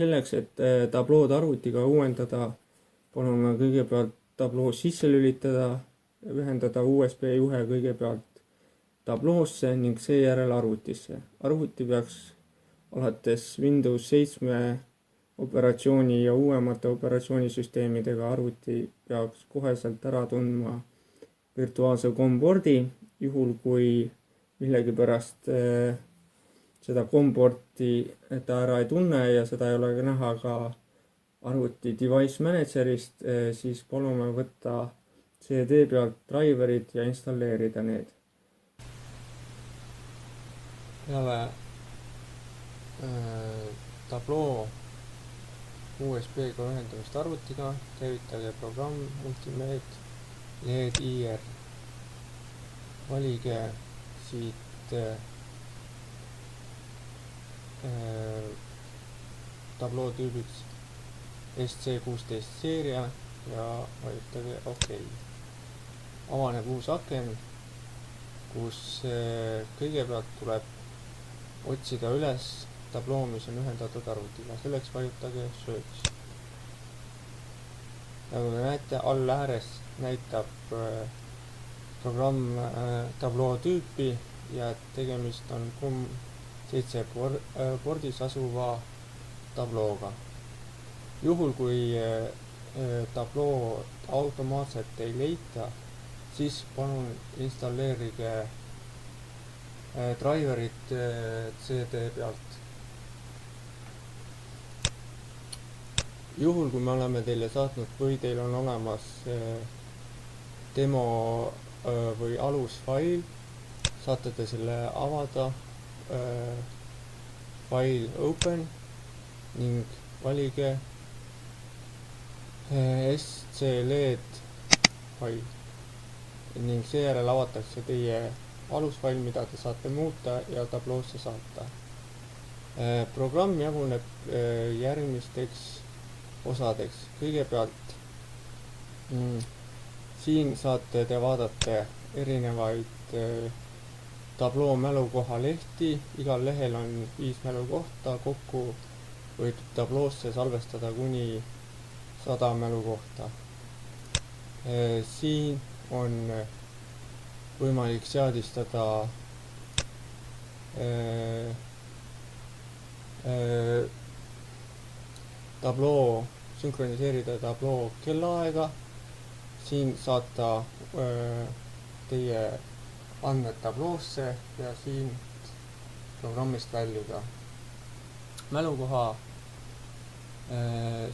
Selleks, et tablood arvutiga uuendada, palume kõigepealt tabloo sisse lülitada, ühendada USB juhe kõigepealt tabloosse ning seejärel arvutisse. Arvuti peaks alates Windows 7 operatsiooni ja uuemate operatsioonisüsteemidega arvuti peaks koheselt ära tundma virtuaalse COM-pordi, juhul kui millegipärast seda COM-porti ta ära ei tunne ja seda ei ole näha ka arvuti device managerist, siis palume võtta CD pealt driverid ja installeerida need. Peale tabloo USB-ga ühendamist arvutiga käivitage programm Multimedia LED IR. Valige siit tabloo tüübiks SC16 seeria ja vajutage OK. Avaneb uus aken, kus kõigepealt tuleb otsida üles tabloo, mis on ühendatud arvutiga. Selleks vajutage Search. Nagu te näete, all ääres näitab programm tabloo tüüpi ja tegemist on COM7 pordis asuva tablooga. Juhul kui tabloo automaatselt ei leita, siis palun installeerige driverit CD pealt. Juhul kui me oleme teile saatnud või teil on olemas demo või alusfail, saate te selle avada, fail open ning valige SCLED fail ning seejärel avatakse teie alusfail, mida te saate muuta ja tabloosse saata. Programm jaguneb järgmisteks osadeks. Kõigepealt siin saate te vaadata erinevaid tabloo mälukoha lehti. Igal lehel on 5 mälukohta, kokku võib tabloosse salvestada kuni 100 mälukohta. Siin on võimalik seadistada tabloo, sünkroniseerida tabloo kellaaega, siin saata teie andmed tabloosse ja siin programmist väljuda. Mälukoha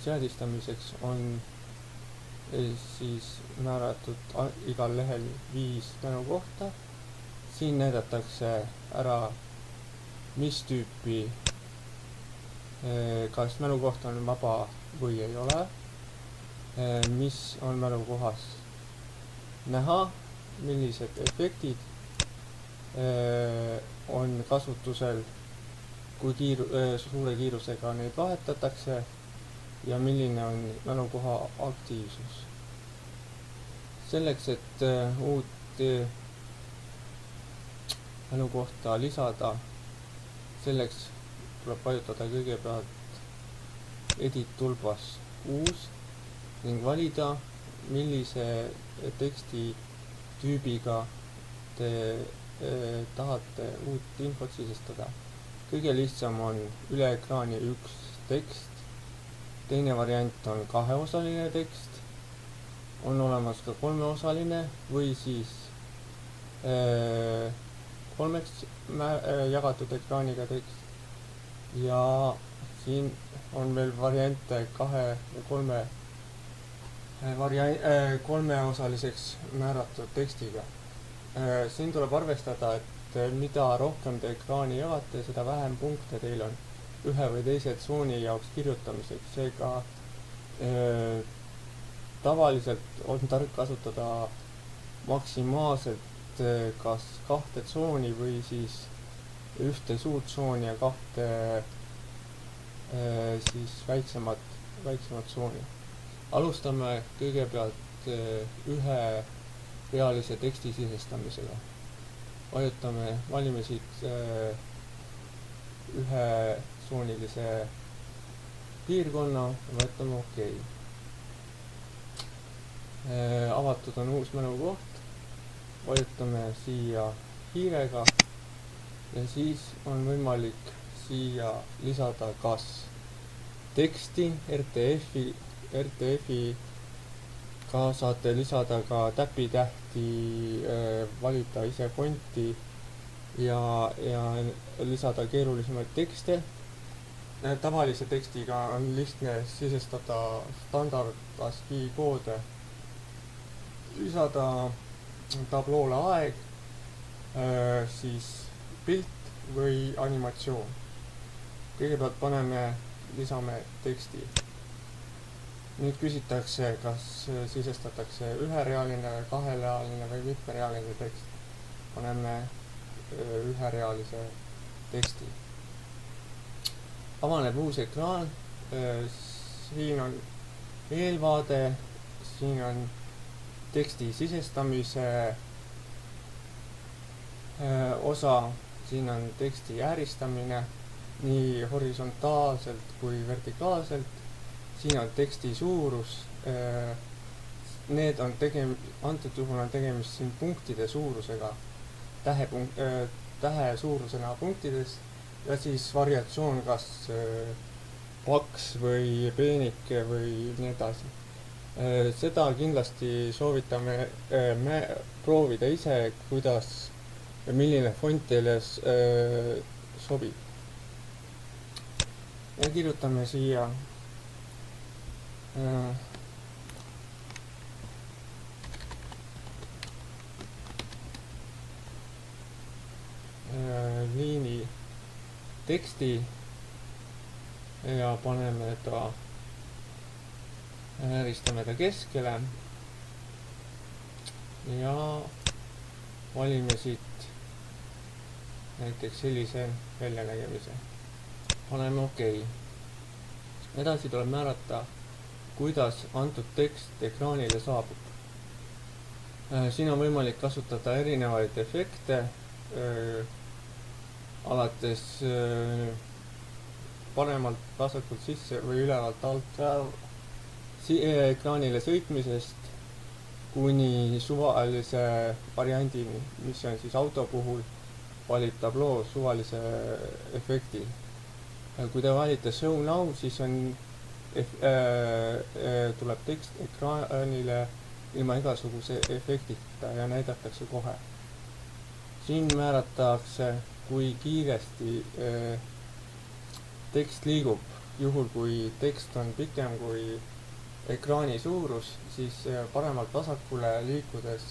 seadistamiseks on siis määratud igal lehel 5 mälukohta. Siin näidatakse ära, mis tüüpi, kas mälukoht on vaba või ei ole, mis on mälukohas näha, millised efektid on kasutusel, kui suure kiirusega neid vahetatakse ja milline on mälukoha aktiivsus. Selleks, et uut mälukohta lisada, selleks tuleb vajutada kõigepealt edit tulbas uus ning valida, millise teksti tüübiga te tahate uut infot sisestada. Kõige lihtsam on üle ekraani üks tekst, teine variant on 2-osaline tekst, on olemas ka 3-osaline või siis 3 jagatud ekraaniga tekst ja siin on veel variante 2 ja 3-osaliseks määratud tekstiga. Siin tuleb arvestada, et mida rohkem te ekraani jagate, seda vähem punkte teil on ühe või teise tsooni jaoks kirjutamiseks. Seega tavaliselt on tark kasutada maksimaalselt kas 2 tsooni või siis ühte suurt tsooni ja 2 siis väiksemat tsooni. Alustame kõigepealt ühe reaalise teksti sisestamisega. Valime siit ühe tsoonilise piirkonna ja vajutame OK. Avatud on uus mälukoht, vajutame siia hiirega ja siis on võimalik siia lisada kas teksti, RTF-i ka saate lisada ka täpitähti, valida ise fonti ja lisada keerulisemaid tekste. Tavalise tekstiga on lihtne sisestada standard ASCII koode, lisada tabloole aeg, siis pilt või animatsioon. Kõigepealt lisame teksti. Nüüd küsitakse, kas sisestatakse üherealine, kaherealine või mitmerealine tekst. Paneme üherealise teksti. Avaneb uus ekraan, siin on eelvaade, siin on teksti sisestamise osa, siin on teksti ääristamine nii horisontaalselt kui vertikaalselt, siin on teksti suurus, antud juhul on tegemist siin punktide suurusega, tähe suurusena punktides ja siis variatsioon kas paks või peenike või nii edasi. Seda kindlasti soovitame proovida ise, kuidas ja milline font teile sobib. Ja kirjutame siia liini teksti ja paneme ta, ääristame ta keskele ja valime siit näiteks sellise väljanägemise. Paneme OK. Edasi tuleb määrata, kuidas antud tekst ekraanile saabub. Siin on võimalik kasutada erinevaid efekte, alates paremalt vasakult sisse või ülevalt alt ekraanile sõitmisest kuni suvalise variandini, mis on siis auto puhul, valib tabloo suvalise efekti. Kui te valite Show Now, siis tuleb tekst ekraanile ilma igasuguse efektita ja näidatakse kohe. Siin määratakse, kui kiiresti tekst liigub. Juhul kui tekst on pikem kui ekraani suurus, siis paremalt vasakule liikudes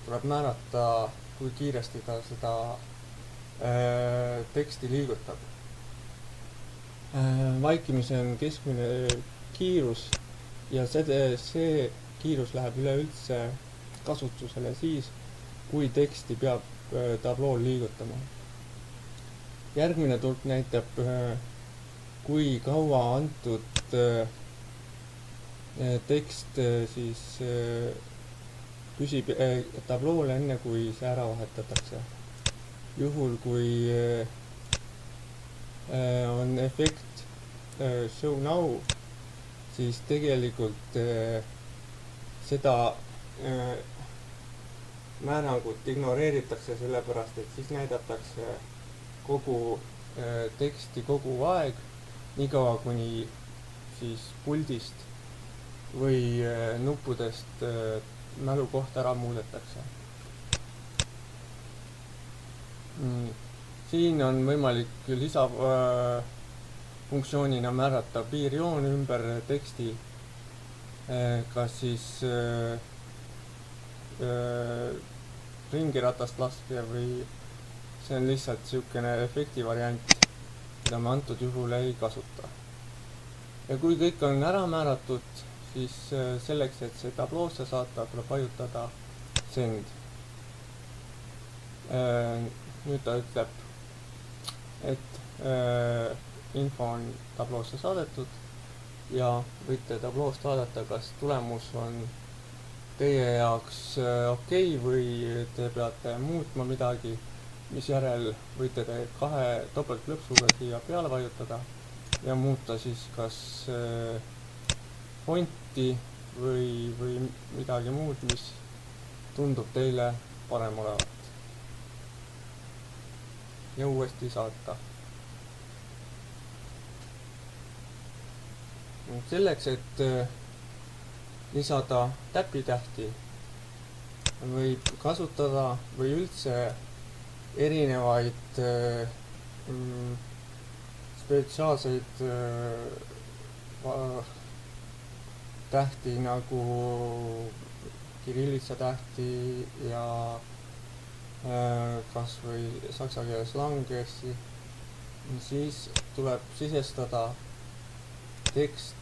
tuleb määrata, kui kiiresti ta seda teksti liigutab. Vaikimise on keskmine kiirus ja see kiirus läheb üleüldse kasutusele siis, kui teksti peab tablool liigutama. Järgmine tulp näitab, kui kaua antud tekst siis püsib tablool enne, kui see ära vahetatakse. Juhul, kui on efekt Show Now, siis tegelikult seda määrangut ignoreeritakse, sellepärast et siis näidatakse kogu teksti kogu aeg, niikaua kuni siis puldist või nuppudest mälukoht ära muudetakse. Siin on võimalik lisafunktsioonina määrata piirjoon ümber teksti, kas siis ringiratast laskja või see on lihtsalt niisugune efekti variant, mida me antud juhul ei kasuta. Ja kui kõik on ära määratud, siis selleks, et see tabloosse saata, tuleb vajutada Send. Nüüd ta ütleb, et info on tabloosse saadetud ja võite tabloost vaadata, kas tulemus on teie jaoks OK või te peate muutma midagi, mis järel võite te 2 topeltklõpsuga siia peale vajutada ja muuta siis kas fonti või midagi muud, mis tundub teile parem olevat. Ja uuesti saata. Selleks, et lisada täpitähti, võib kasutada või üldse erinevaid spetsiaalseid tähti nagu kirillitsa tähti ja kas või saksa keeles langessi, siis tuleb sisestada tekst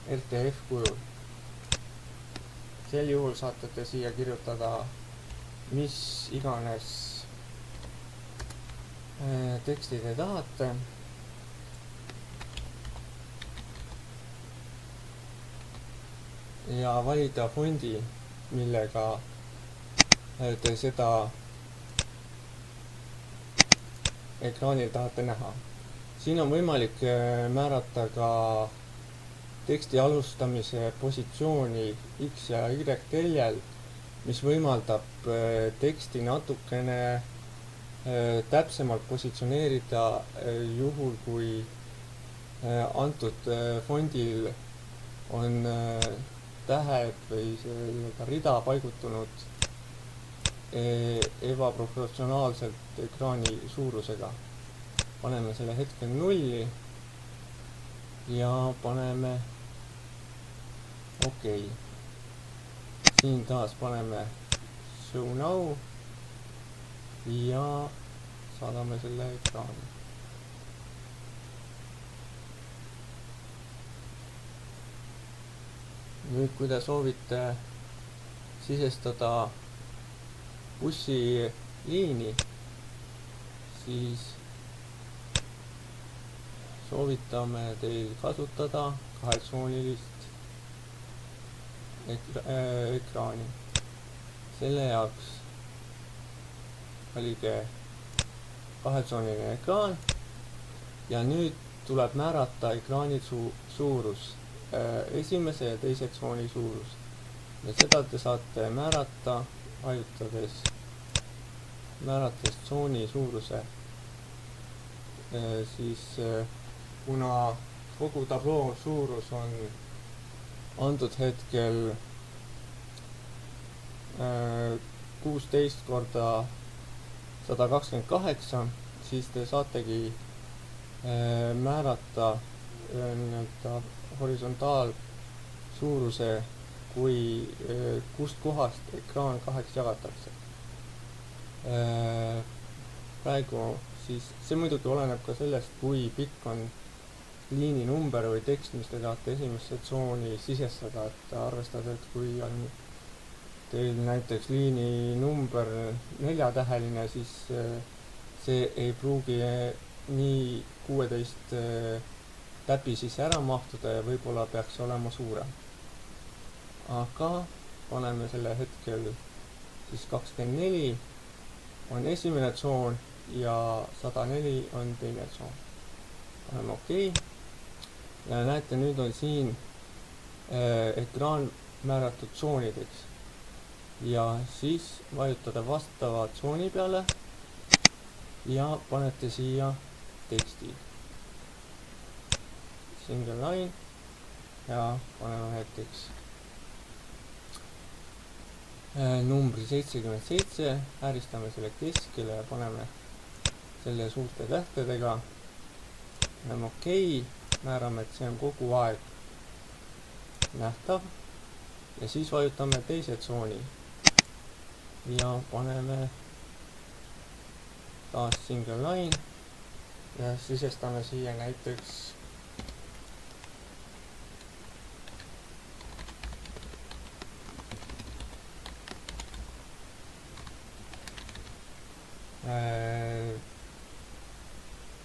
RTF kujul. Sel juhul saate te siia kirjutada mis iganes teksti te tahate. Ja valida fondi, millega te seda ekraanil tahate näha. Siin on võimalik määrata ka teksti alustamise positsiooni X ja Y teljel, mis võimaldab teksti natukene täpsemalt positsioneerida juhul, kui antud fondil on tähed või see rida paigutunud ebaproportsionaalselt ekraani suurusega. Paneme selle hetkel 0 ja paneme OK. Siin taas paneme show now ja saadame selle ekraani. Nüüd, kui te soovite sisestada bussiliini, siis soovitame teil kasutada kahetsoonilist ekraani. Selle jaoks valige kahetsooniline ekraan ja nüüd tuleb määrata ekraani suurus, esimese ja teise tsooni suurus. Ja seda te saate määrata vajutades tsooni suuruse. Siis kuna kogu tabloo suurus on antud hetkel 16 korda 128, siis te saategi määrata nii-öelda horisontaalsuuruse, kui kust kohast ekraan kaheks jagatakse. Praegu siis, see muidugi oleneb ka sellest, kui pikk on liini number või tekst, mis te tahate esimesse tsooni sisestada, et arvestada, et kui on teil näiteks liini number 4-täheline, siis see ei pruugi nii 16 täpi sisse ära mahtuda ja võib-olla peaks olema suurem. Aga paneme selle hetkel siis 24 on esimene tsoon ja 104 on teine tsoon. Paneme OK. Ja näete, nüüd on siin ekraan määratud tsoonideks. Ja siis vajutada vastava tsooni peale ja panete siia teksti. Single line ja paneme näiteks numbri 77, ääristame selle keskele ja paneme selle suurte tähtedega. Paneme OK, määrame, et see on kogu aeg nähtav ja siis vajutame teise tsooni ja paneme taas single line ja sisestame siia näiteks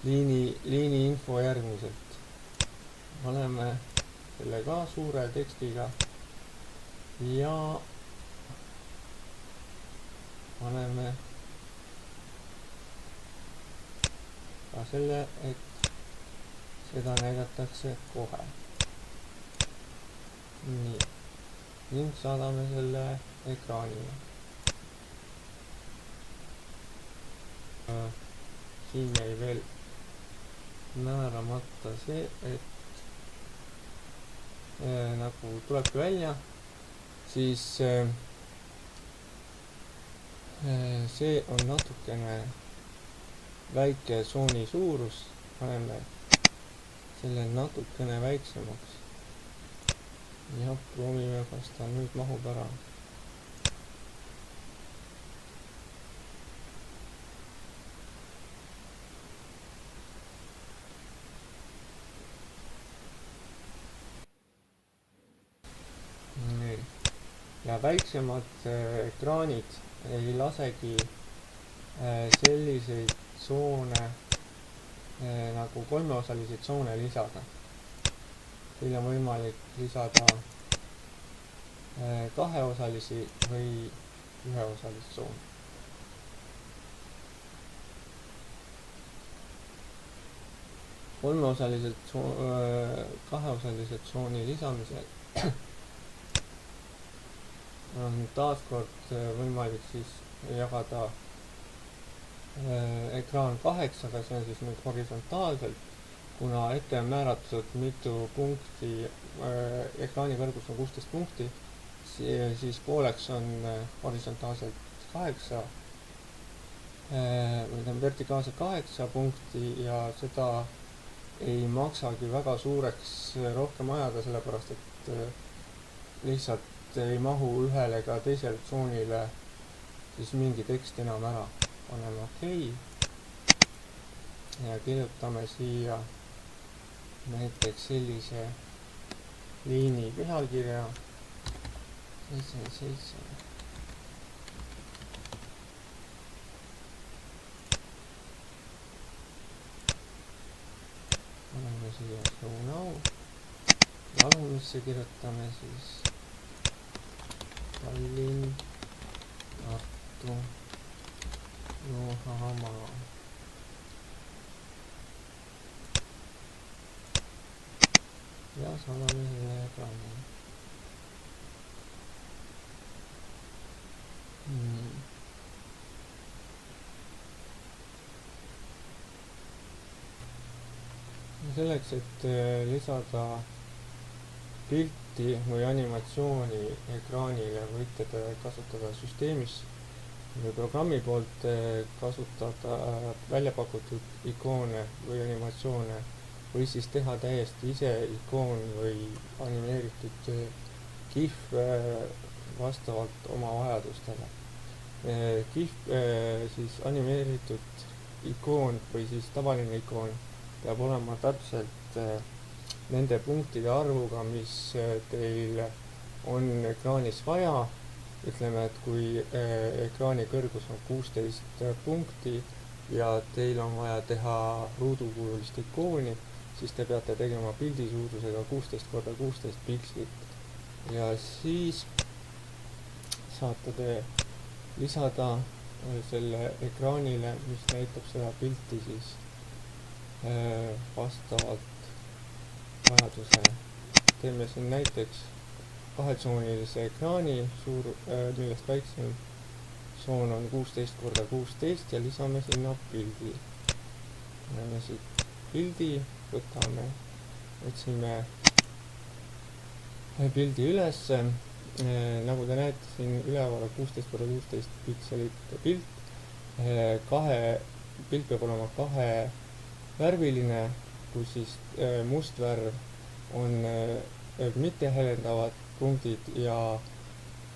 liini info järgmiselt. Paneme selle ka suure tekstiga ja paneme ka selle, et seda näidatakse kohe. nii, ning saadame selle ekraanile. Siin jäi veel määramata see, et nagu tulebki välja, siis see on natukene väike tsooni suurus, paneme selle natukene väiksemaks ja proovime, kas ta nüüd mahub ära. Nii. Ja väiksemad ekraanid ei lasegi selliseid tsoone nagu kolmeosalisi tsoone lisada. Teil on võimalik lisada kaheosalisi või üheosalist tsooni. kaheosalise tsooni lisamisel on taaskord võimalik siis jagada ekraan 8-ga, see on siis nüüd horisontaalselt, kuna ette on määratud mitu punkti, ekraani kõrgus on 16 punkti, siis pooleks on horisontaalselt 8, või vertikaalselt 8 punkti ja seda ei maksagi väga suureks rohkem ajada, sellepärast et lihtsalt ei mahu ühele ega teisele tsoonile siis mingi tekst enam ära. Paneme OK ja kirjutame siia näiteks sellise liini pealkirja 77. Paneme siia show now ja alumisse kirjutame siis Tallinn, Tartu, Luhamaa. Ja saadame selle ekraani. Selleks, et lisada pilti või animatsiooni ekraanile, võite te kasutada süsteemis või programmi poolt kasutada välja pakutud ikoone või animatsioone või siis teha täiesti ise ikoon või animeeritud GIF vastavalt oma vajadustele. GIF siis animeeritud ikoon või siis tavaline ikoon peab olema täpselt nende punktide arvuga, mis teil on ekraanis vaja. Ütleme, et kui ekraani kõrgus on 16 punkti ja teil on vaja teha ruudukujulist ikooni, siis te peate tegema pildi suurusega 16x16 pikslit. Ja siis saate te lisada selle ekraanile, mis näitab seda pilti siis vastavalt vajadusele. Teeme siin näiteks kahetsoonilise ekraani, millest väiksem tsoon on 16x16 ja lisame sinna pildi. Paneme siit pildi, otsime pildi ülesse. Nagu te näete, siin üleval 16x16 pikselit pilt. Pilt peab olema kahevärviline, kus siis must värv on mitte helendavad punktid ja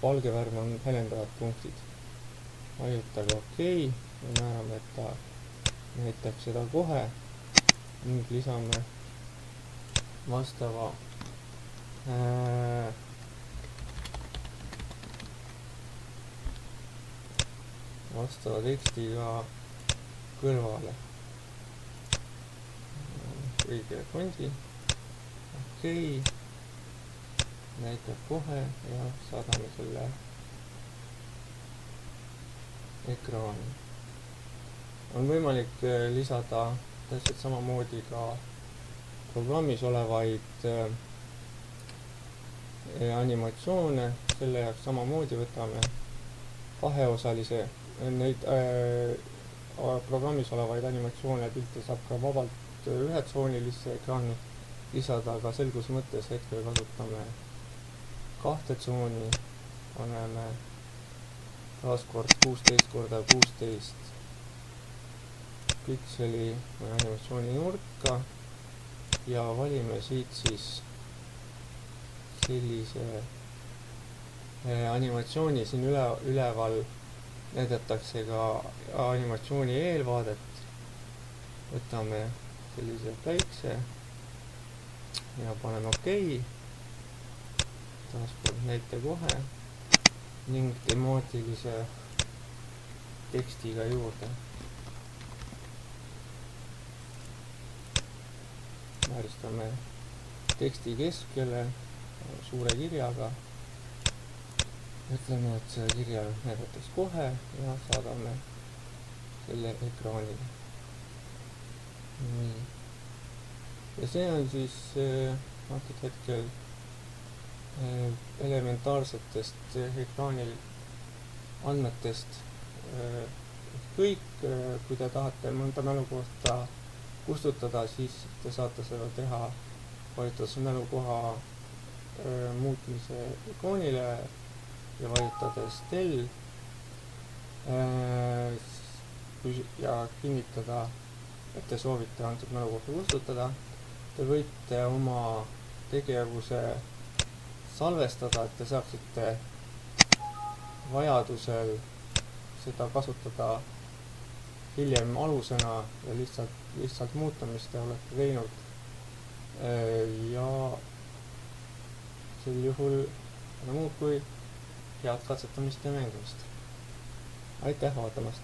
valge värv on helendavad punktid. Vajutage OK ja määrame, et ta näitab seda kohe ning lisame vastava tekstiga kõrvale. Õige fondi, OK, näitab kohe ja saadame selle ekraani. On võimalik lisada täpselt samamoodi ka programmis olevaid animatsioone, selle jaoks samamoodi võtame kaheosalise, neid programmis olevaid animatsioone pilte saab ka vabalt ühetsoonilisse ekraani lisada, aga selguse mõttes hetkel kasutame 2 tsooni, paneme taaskord 16x16 pikseli animatsiooni nurka ja valime siit siis sellise animatsiooni. Siin üleval näidatakse ka animatsiooni eelvaadet. Võtame sellise väikse ja paneme OK. Taaskord näite kohe ning temaatilise tekstiga juurde. Vääristame teksti keskele suure kirjaga. Ütleme, et see kirja näidatakse kohe ja saadame selle ekraanile. Nii. Ja see on siis antud hetkel elementaarsetest ekraanil andmetest kõik. Kui te tahate mõnda mälukohta kustutada, siis te saate seda teha vajutades mälukoha muutmise ikoonile ja vajutades del ja kinnitada, et te soovite antud mälukohta kustutada. Te võite oma tegevuse salvestada, et te saaksite vajadusel seda kasutada hiljem alusena ja lihtsalt muuta, mis te olete teinud. Ja sel juhul muud kui head katsetamist ja mängimist. Aitäh vaatamast!